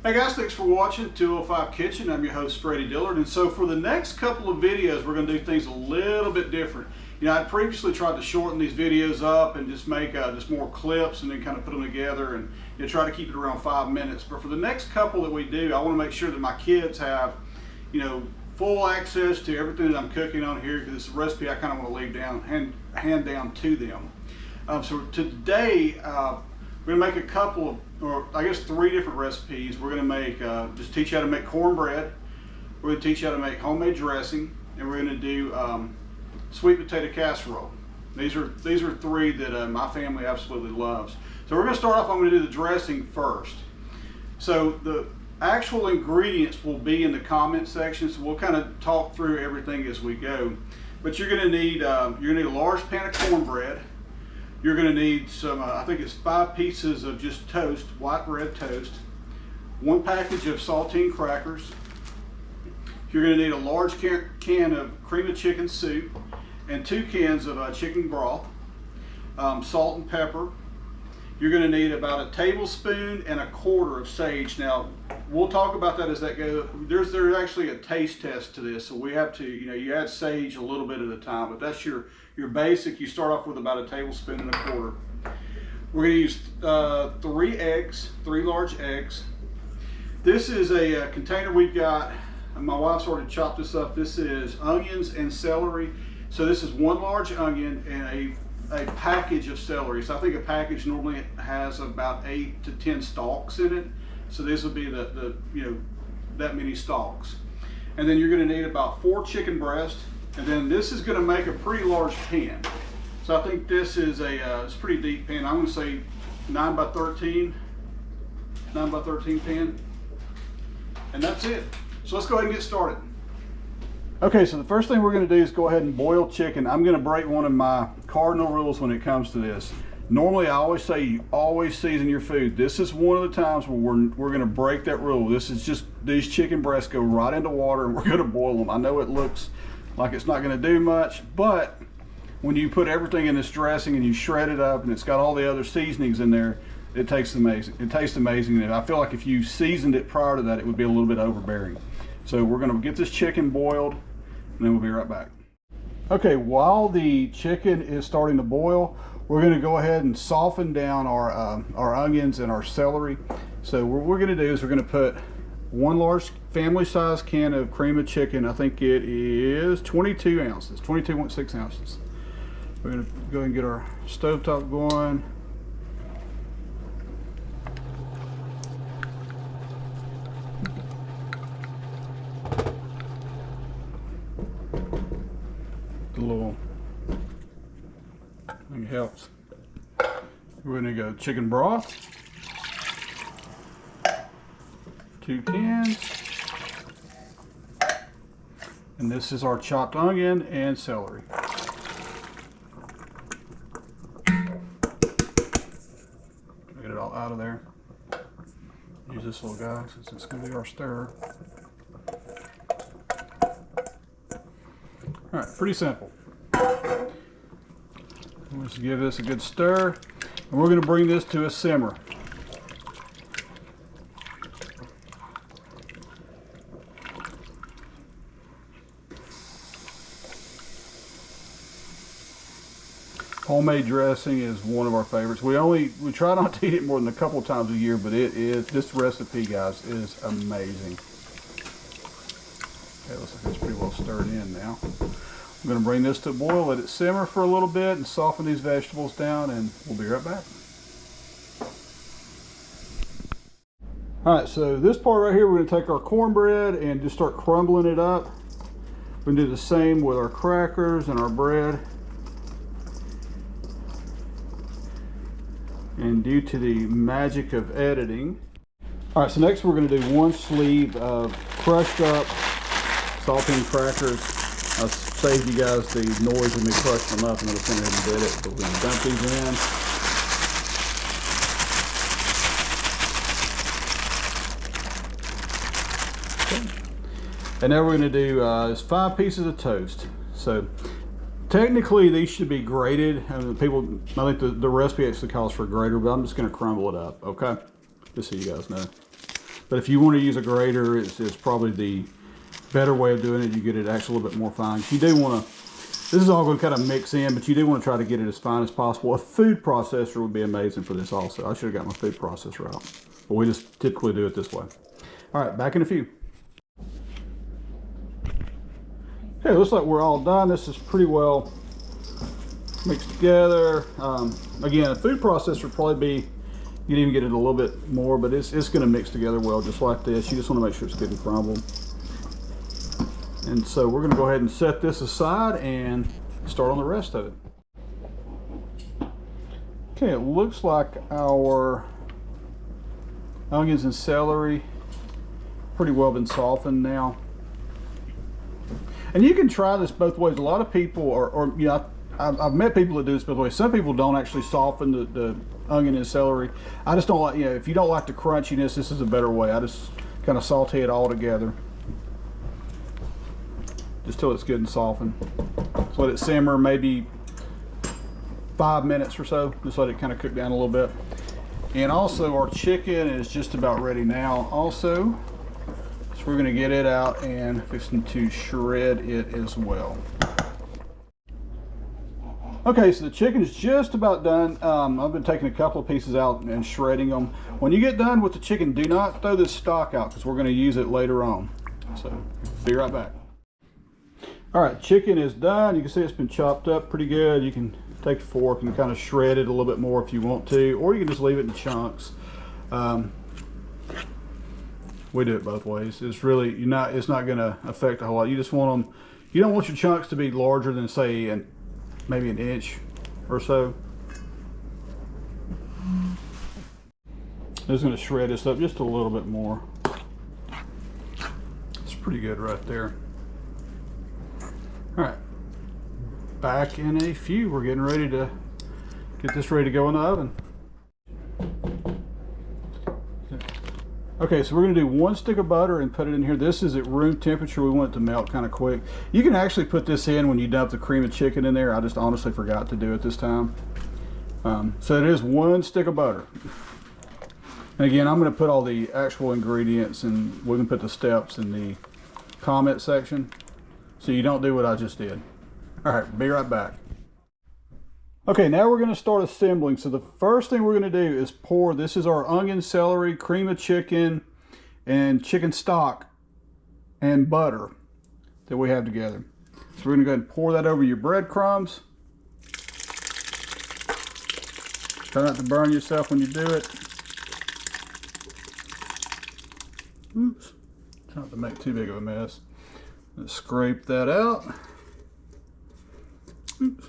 Hey guys, thanks for watching 205 Kitchen. I'm your host Freddie Dillard, and so for the next couple of videos we're going to do things a little bit different. You know, I previously tried to shorten these videos up and just make just more clips and then kind of put them together and try to keep it around 5 minutes. But for the next couple that we do, I want to make sure that my kids have, full access to everything that I'm cooking on here, because it's a recipe I kind of want to leave down, hand down to them. So today, we're going to make a couple of, or I guess 3 different recipes. We're going to make, just teach you how to make cornbread. We're going to teach you how to make homemade dressing, and we're going to do sweet potato casserole. These are 3 that my family absolutely loves. So we're going to start off, I'm going to do the dressing first. So the actual ingredients will be in the comment section, so we'll kind of talk through everything as we go. But you're going to need a large pan of cornbread. You're going to need some, I think it's 5 pieces of just toast, white bread toast, 1 package of saltine crackers. You're going to need a large can of cream of chicken soup and 2 cans of chicken broth, salt and pepper. You're going to need about a tablespoon and a quarter of sage. Now, we'll talk about that as that goes. There's actually a taste test to this, so we have to, you add sage a little bit at a time, but that's your basic. You start off with about a tablespoon and a quarter. We're going to use 3 eggs, 3 large eggs. This is a container we've got. My wife's already chopped this up. This is onions and celery. So this is 1 large onion and a package of celery. So I think a package normally has about 8 to 10 stalks in it. So this will be that many stalks. And then you're going to need about 4 chicken breasts. And then this is going to make a pretty large pan. So I think this is it's a pretty deep pan. I'm going to say 9 by 13 pan. And that's it. So let's go ahead and get started. Okay, so the first thing we're going to do is go ahead and boil chicken. I'm going to break one of my cardinal rules when it comes to this. Normally I always say you always season your food. This is one of the times where we're going to break that rule. This is just, these chicken breasts go right into water and we're going to boil them. I know it looks like it's not going to do much, but when you put everything in this dressing and you shred it up and it's got all the other seasonings in there, it tastes amazing. It tastes amazing, and I feel like if you seasoned it prior to that, it would be a little bit overbearing. So we're going to get this chicken boiled and then we'll be right back. Okay, while the chicken is starting to boil, we're going to go ahead and soften down our onions and our celery. So what we're going to do is we're going to put 1 large family-size can of cream of chicken. I think it is 22 ounces, 22.6 ounces. We're going to go ahead and get our stovetop going. The little thing helps. We're going to go chicken broth, 2 cans, and this is our chopped onion and celery. Get it all out of there. Use this little guy since it's going to be our stirrer. All right, pretty simple. Let's give this a good stir, and we're going to bring this to a simmer. Homemade dressing is one of our favorites. We try not to eat it more than a couple of times a year, but this recipe, guys, is amazing. Okay, looks like it's pretty well stirred in now. I'm going to bring this to a boil, let it simmer for a little bit, and soften these vegetables down, and we'll be right back. All right, so this part right here, we're going to take our cornbread and just start crumbling it up. We're going to do the same with our crackers and our bread. And due to the magic of editing. All right, so next we're going to do 1 sleeve of crushed up saltine crackers. I saved you guys the noise of me crushing them up, and I just went ahead and did it. But we're going to dump these in. Okay. And now we're going to do is 5 pieces of toast. So technically these should be grated. I think the recipe actually calls for a grater, but I'm just going to crumble it up, okay? Just so you guys know. But if you want to use a grater, it's probably the better way of doing it. You get it actually a little bit more fine. You do want to, this is all going to kind of mix in, but you do want to try to get it as fine as possible. A food processor would be amazing for this also. I should have got my food processor out, but we just typically do it this way. All right, back in a few. Okay, looks like we're all done. This is pretty well mixed together. Again, a food processor would probably be, you can even get it a little bit more, but it's going to mix together well just like this. You just want to make sure it's good and crumbled. And so we're going to go ahead and set this aside and start on the rest of it. Okay, it looks like our onions and celery pretty well been softened now. And you can try this both ways. A lot of people or you know, I've met people that do this both ways. Some people don't actually soften the onion and celery. I just don't like, you know, if you don't like the crunchiness, this is a better way. I just kind of saute it all together. Just till it's good and softened. Just let it simmer maybe 5 minutes or so. Just let it kind of cook down a little bit. And also our chicken is just about ready now also. So we're gonna get it out and fixing to shred it as well. Okay, so the chicken is just about done. I've been taking a couple of pieces out and shredding them. When you get done with the chicken, do not throw this stock out because we're gonna use it later on. So, be right back. All right, chicken is done. You can see it's been chopped up pretty good. You can take a fork and kind of shred it a little bit more if you want to, or you can just leave it in chunks. We do it both ways. It's really, it's not gonna affect a whole lot. You just want them, you don't want your chunks to be larger than say maybe an inch or so. I'm just gonna shred this up just a little bit more. It's pretty good right there. All right, back in a few. We're getting ready to get this ready to go in the oven. Okay, so we're gonna do 1 stick of butter and put it in here. This is at room temperature. We want it to melt kind of quick. You can actually put this in when you dump the cream of chicken in there. I just honestly forgot to do it this time. So it is 1 stick of butter. And again, I'm gonna put all the actual ingredients, and we can put the steps in the comment section, so you don't do what I just did. All right, be right back. Okay, now we're gonna start assembling. So the first thing we're gonna do is pour, this is our onion, celery, cream of chicken, and chicken stock, and butter that we have together. So we're gonna go ahead and pour that over your breadcrumbs. Try not to burn yourself when you do it. Oops, try not to make too big of a mess. Let's scrape that out. Oops.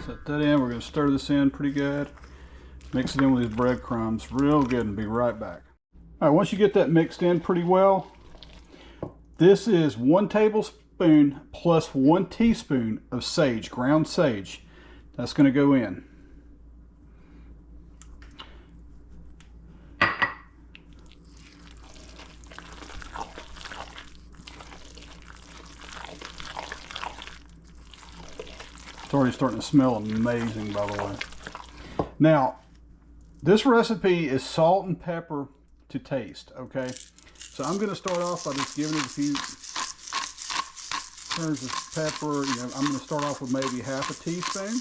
Set that in. We're going to stir this in pretty good. Mix it in with these breadcrumbs real good and be right back. All right, once you get that mixed in pretty well, this is 1 tablespoon plus 1 teaspoon of sage, ground sage. That's going to go in. It's already starting to smell amazing, by the way. Now, this recipe is salt and pepper to taste, okay? So I'm going to start off by just giving it a few turns of pepper. You know, I'm going to start off with maybe ½ a teaspoon.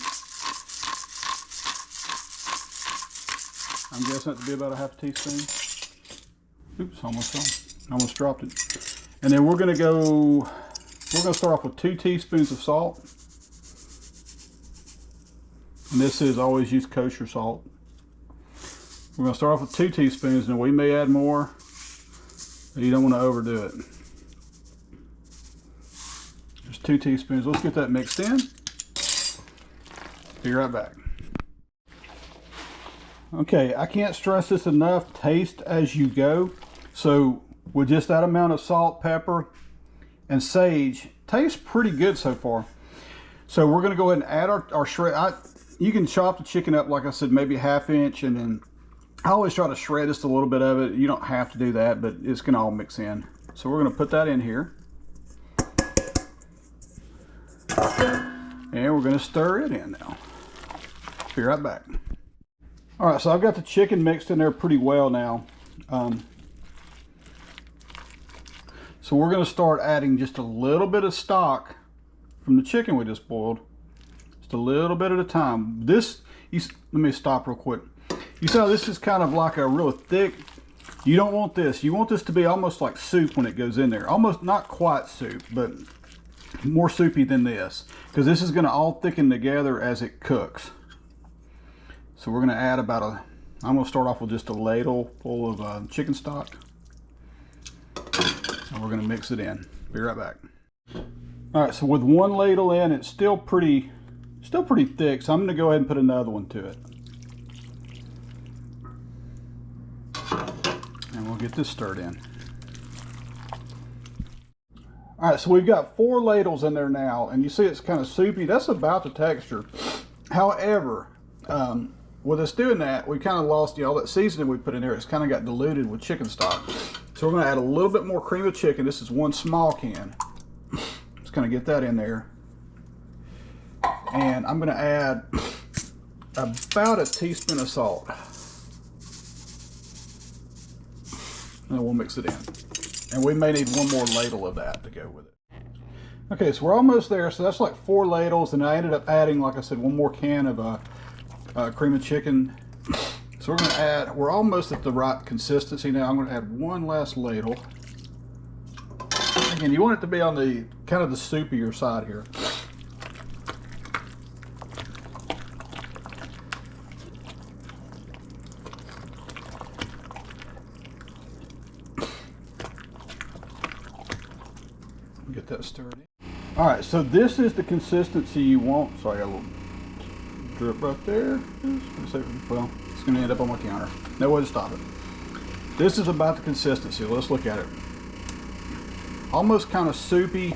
I'm guessing that to be about ½ a teaspoon. Oops, almost dropped it. And then we're going to start off with 2 teaspoons of salt. And this is always use kosher salt. We're going to start off with 2 teaspoons, and we may add more, but you don't want to overdo it. Just 2 teaspoons. Let's get that mixed in. Be right back. Okay, I can't stress this enough. Taste as you go. So with just that amount of salt, pepper, and sage, tastes pretty good so far. So we're going to go ahead and add our shred. You can chop the chicken up, like I said, maybe ½ inch, and then I always try to shred just a little bit of it. You don't have to do that, but it's going to all mix in. So we're going to put that in here. And we're going to stir it in now. Be right back. All right, so I've got the chicken mixed in there pretty well now. So we're going to start adding just a little bit of stock from the chicken we just boiled. Just a little bit at a time. Let me stop real quick. You see how this is kind of like a real thick. You don't want this. You want this to be almost like soup when it goes in there. Almost not quite soup, but more soupy than this. Because this is going to all thicken together as it cooks. So we're going to add I'm going to start off with just a ladle full of chicken stock. And we're going to mix it in. Be right back. All right, so with one ladle in, it's still pretty thick. So I'm going to go ahead and put another one to it. And we'll get this stirred in. All right, so we've got 4 ladles in there now, and you see it's kind of soupy. That's about the texture. However, with us doing that, we kind of lost, all that seasoning we put in there. It's kind of got diluted with chicken stock. So we're going to add a little bit more cream of chicken. This is 1 small can. Just going to get that in there. And I'm going to add about a teaspoon of salt. And then we'll mix it in. And we may need 1 more ladle of that to go with it. Okay, so we're almost there. So that's like 4 ladles. And I ended up adding, like I said, 1 more can of cream of chicken. So we're going to add, we're almost at the right consistency now. I'm going to add 1 last ladle. Again, you want it to be on the kind of the soupier side here. Get that stirred in. All right, so this is the consistency you want. Sorry, I got a little drip right there. Well, it's going to end up on my counter. No way to stop it. This is about the consistency. Let's look at it. Almost kind of soupy.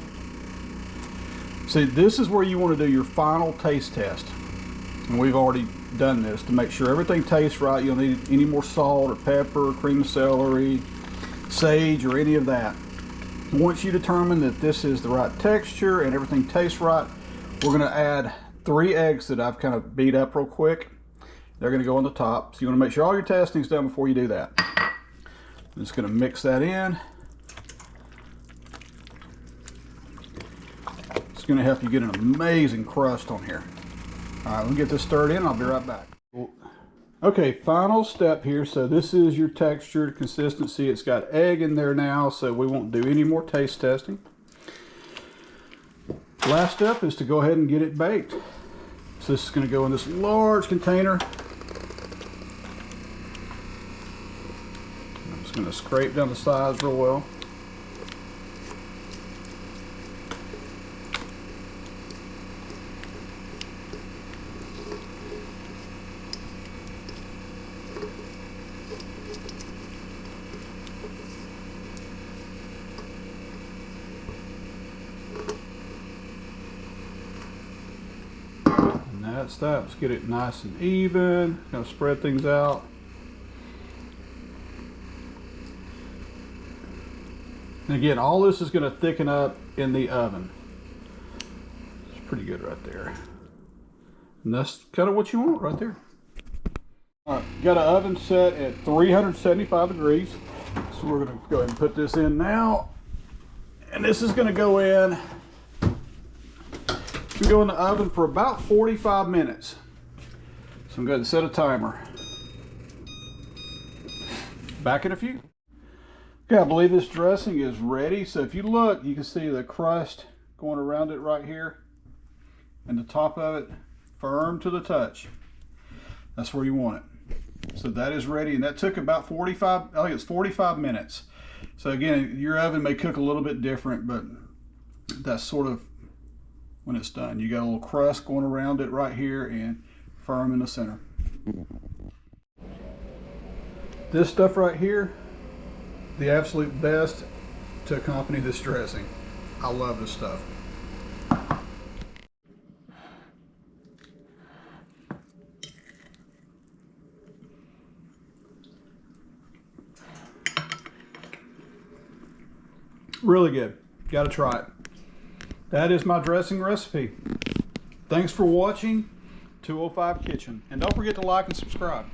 See, this is where you want to do your final taste test. And we've already done this to make sure everything tastes right. You don't need any more salt or pepper, cream of celery, sage, or any of that. Once you determine that this is the right texture and everything tastes right, we're going to add 3 eggs that I've kind of beat up real quick. They're going to go on the top. So you want to make sure all your testing's done before you do that. I'm just going to mix that in. It's going to help you get an amazing crust on here. All right, we'll get this stirred in. I'll be right back. Okay, final step here. So this is your texture, consistency. It's got egg in there now, so we won't do any more taste testing. Last step is to go ahead and get it baked. So this is going to go in this large container. I'm just going to scrape down the sides real well. That's that. Let's get it nice and even. Gonna spread things out. And again, all this is gonna thicken up in the oven. It's pretty good right there. And that's kind of what you want right there. All right, got an oven set at 375 degrees. So we're gonna go ahead and put this in now. And this is gonna go in. We go in the oven for about 45 minutes. So I'm going to set a timer. Back in a few. Okay, I believe this dressing is ready. So if you look, you can see the crust going around it right here. And the top of it firm to the touch. That's where you want it. So that is ready, and that took about 45, I think it's 45 minutes. So again, your oven may cook a little bit different, but that's sort of when it's done. You got a little crust going around it right here and firm in the center. This stuff right here, the absolute best to accompany this dressing. I love this stuff. Really good. Got to try it. That is my dressing recipe. Thanks for watching 205 Kitchen. And don't forget to like and subscribe.